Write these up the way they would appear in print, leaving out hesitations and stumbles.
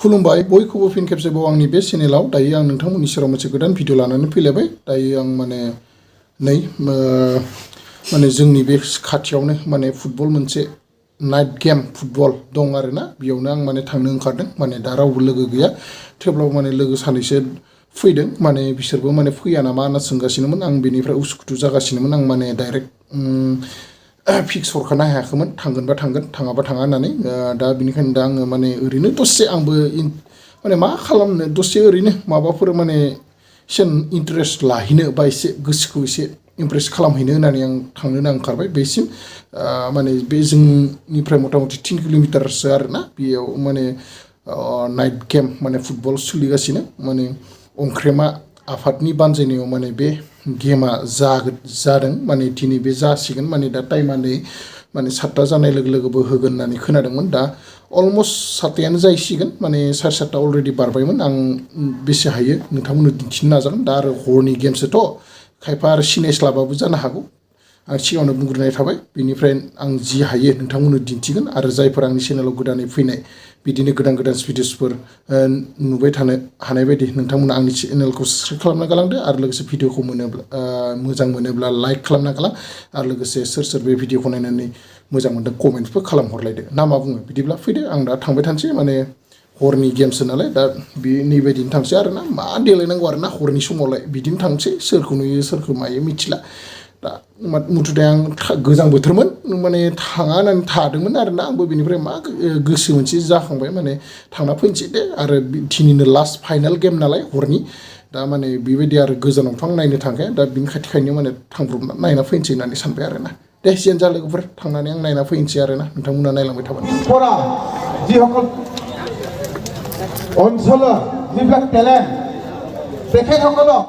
खुलुमबाय बयखौबो फिन खेबसेबाव आंनि बे चेनेलाव दायो आं नोंथांमोननि सेराव मोनसे गोदान भिडिअ लानानै फैलायबाय दायो आं माने जोंनि बे खाथियावनो माने फुटबल मोनसे नाइट गेम फुटबल दं आरोना बेयावनो आं माने थांनो ओंखारदों माने दा रावबो लोगो गैया थेवब्लाबो माने लोगो सानैसो फैदों माने बिसोरबो माने फैया नामा होनना सोंगासिनोमोन आं बेनिफ्राय उसुखुथु जागासिनोमोन आं माने डाइरेक्ट फिक्स हरखानो हायाखैमोन थांगोनबा थांगोन थाङाबा थाङा होननानै दा बिनिखायनो दा आङो माने ओरैनो दसे आंबो माने मा खालामनो दसे ओरैनो माबाफोर माने एसे इन्टारेस्ट लाहैनो बा एसे गोसोखौ एसे इमप्रेस खालामहैनो होननानै आं थांनो होनना ओंखारबाय बेसिम माने बे जोंनिफ्राय मथा मथि 3 किल'मिटारसो आरोना बेयाव माने नाइट गेम माने फुटबल सोलिगासिनो माने अंख्रेमा आफादनि बानजायनायाव माने बे गेमा जादों माने दिनै बे जासिगोन माने दा टाइमा नै माने 7टा जानाय लोगो लोगोबो होगोन होननानै खोनादोंमोन दा अलमस्ट 7टायानो जाहैसिगोन माने 7:30 अलरेडि बारबायमोन आं बेसे हायो नोंथांमोननो दिन्थिनो नाजागोन दा आरो हरनि गेमसोथ' खायफा आरो सिनायस्लाबाबो जानो हागौ आं सिगाङावनो बुंग्रोनाय थाबाय बेनिफ्राय आं जि हायो नोंथांमोननो दिन्थिगोन आरो जायफोर आंनि चेनेलाव गोदानै फैनाय बिदिनो गोदान भिडिअसफोर नुबाय थानो हानाय बायदि नोंथांमोना आंनि चेनेलखौ साबस्क्राइब खालामना गालांदो आरो लोगोसे भिडिअखौ मोजां मोनोब्ला लाइक खालामना गालां आरो लोगोसे सोर बे भिडिअखौ नायनानै मोजां मोनदों कमेन्टफोर खालामहरलायदो ना मा बुङो बिदिब्ला फैदो आं दा थांबाय थानोसै माने हरनि गेमसो नालाय दा बेनि बायदिनो थांसै आरोना मा देलायनांगौ आरोना हरनि समावलाय बिदिनो थांसै सोरखौ नुयो सोरखौ मायो मिथिला दा मुथुथे आं गोजां बोथोरमोन माने थाङा होननानै थादोंमोन आरोना आंबो बेनिफ्राय मा गोसो मोनसे जाखांबाय माने थांना फैनोसै दे आरो दिनैनो लास्ट फाइनाल गेम नालाय हरनि दा माने बेबायदि आरो गोजानावथ' आं नायनो थांखाया दा बिनि खाथिखायनो माने थांब्रबना नायना फैनोसै होननानै सानबाय आरोना दे जियानो जा लोगोफोर थांनानै आं नायना फैनोसै आरोना नोंथांमोना नायलांबाय थाबानो যিসকল অঞ্চলৰ যিবিলাক টেলেণ্ট তেখেতসকলক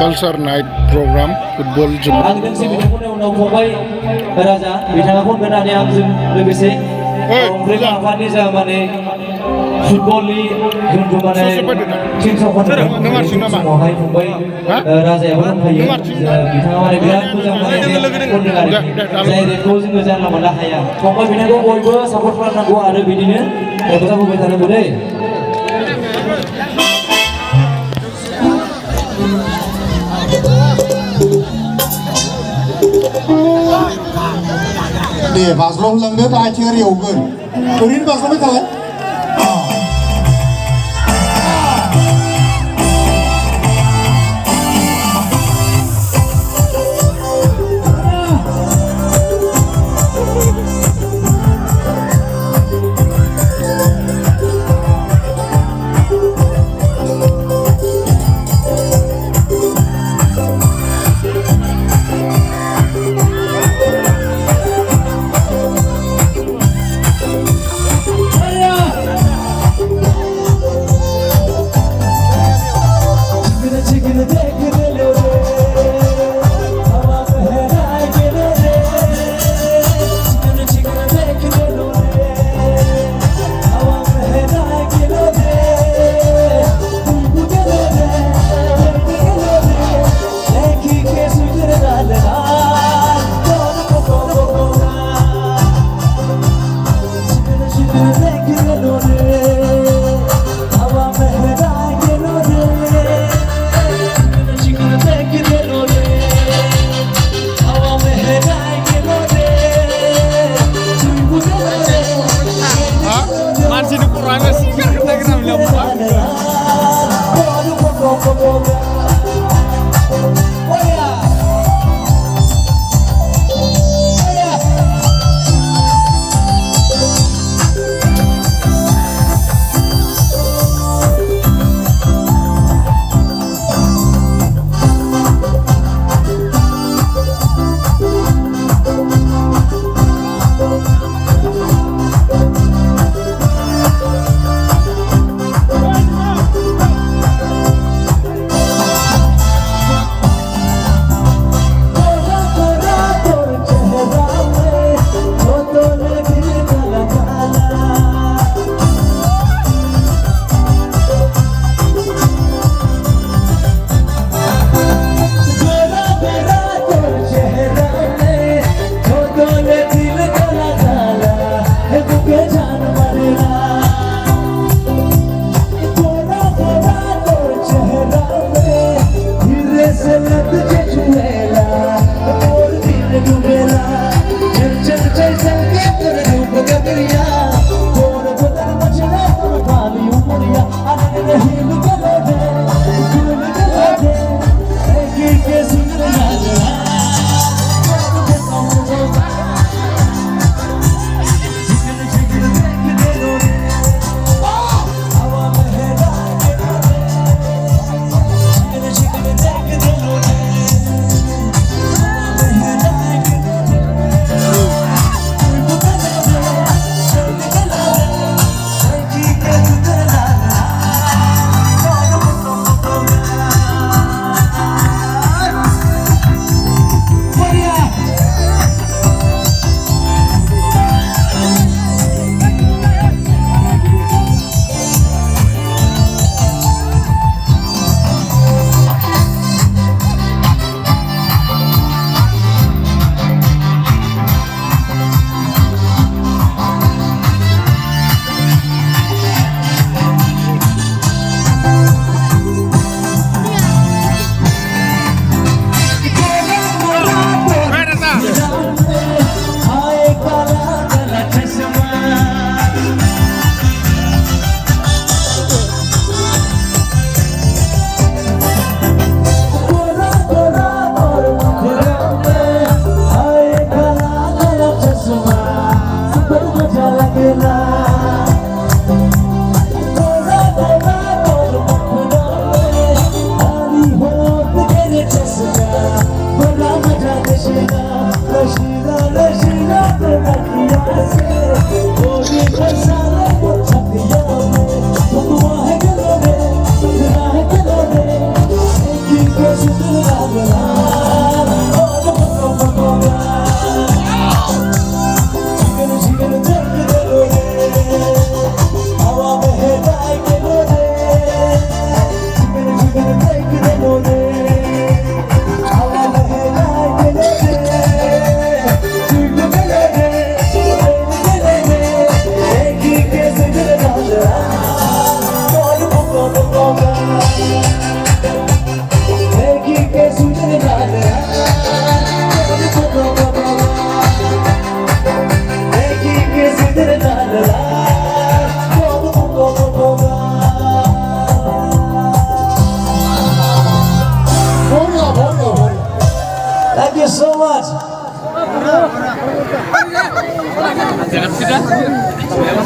कालचार नाइट प्रग्राम फुटबल जों आं दोंसे बिथांमोननि उनाव फंबाय राजा बिथाङा खनगोन होननानै आंजों लोगोसे ओमफ्राय आफानि जा माने फुटबलनि जोंखौ माने टिमसाव खनदों समावहाय फंबाय राजायाबो दंफायो बिथाङा माने बिराद मोजां माने खनदों आरो जाय रेटखौ जोङो जानला मोनला हाया फंबाय बिथांखौ बयबो सापर्ट खालामनांगौ आरो बिदिनो हेफाजाब होबाय थानांगौ दै दे बाज्ल'लांदो दा आथिं ओरै एवगोन ओरैनो बाज्ल'बाय थालाय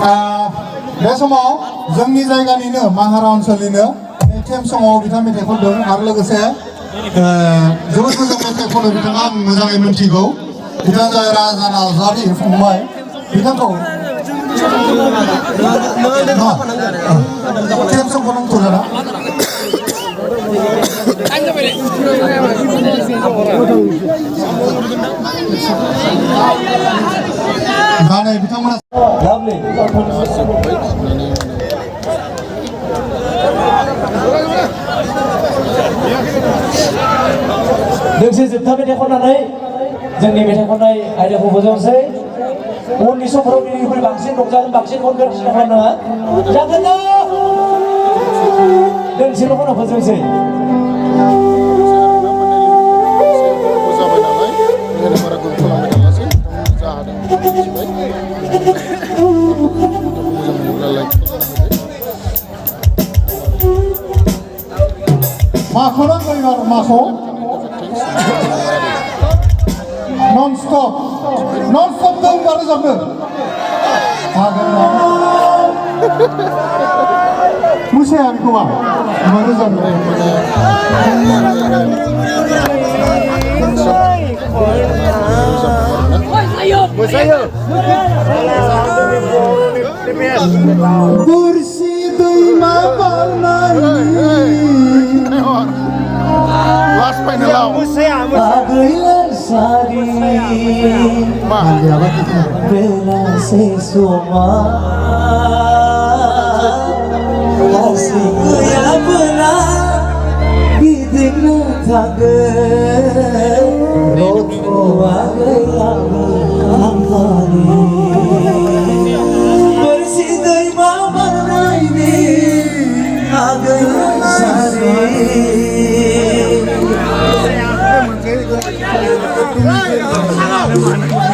बे समाव जोंनि जायगानिनो माहारा ओनसोलनिनो टेम सङाव बिथां मेथाइ खनदों आरो लोगोसे जोबोद मोजां मेथाइ खनो बिथाङा आं मोजाङै मिन्थिगौ बिथां राजा नार्जारि फंबाय बिथांखौ टेम सं खननांगौ जाना गानै बिथांमोना Lovely. दोंसे जोबथा मेथाइ खननानै जोंनि मेथाइ खननाय आयदाखौ फोजोबनोसै उननि समफोराव बेनिख्रुइ बांसिन रंजागोन बांसिन खनगोन सिन्था खालामनाङा जागोन ना दोंसेल' खनना फोजोबनोसै माखौ नांगौ आरो माखौ नन स्टप जों बार रोजाबनो हागोन ना मोसाया बेखौ आं रोजाबनो Kursi दैमा बारनानै Last final out. Agailan sari Bela se soma Kasih kuya pula Bidina thaga Roto agailan Angkari Bersidai mama ini Agailan sari Right.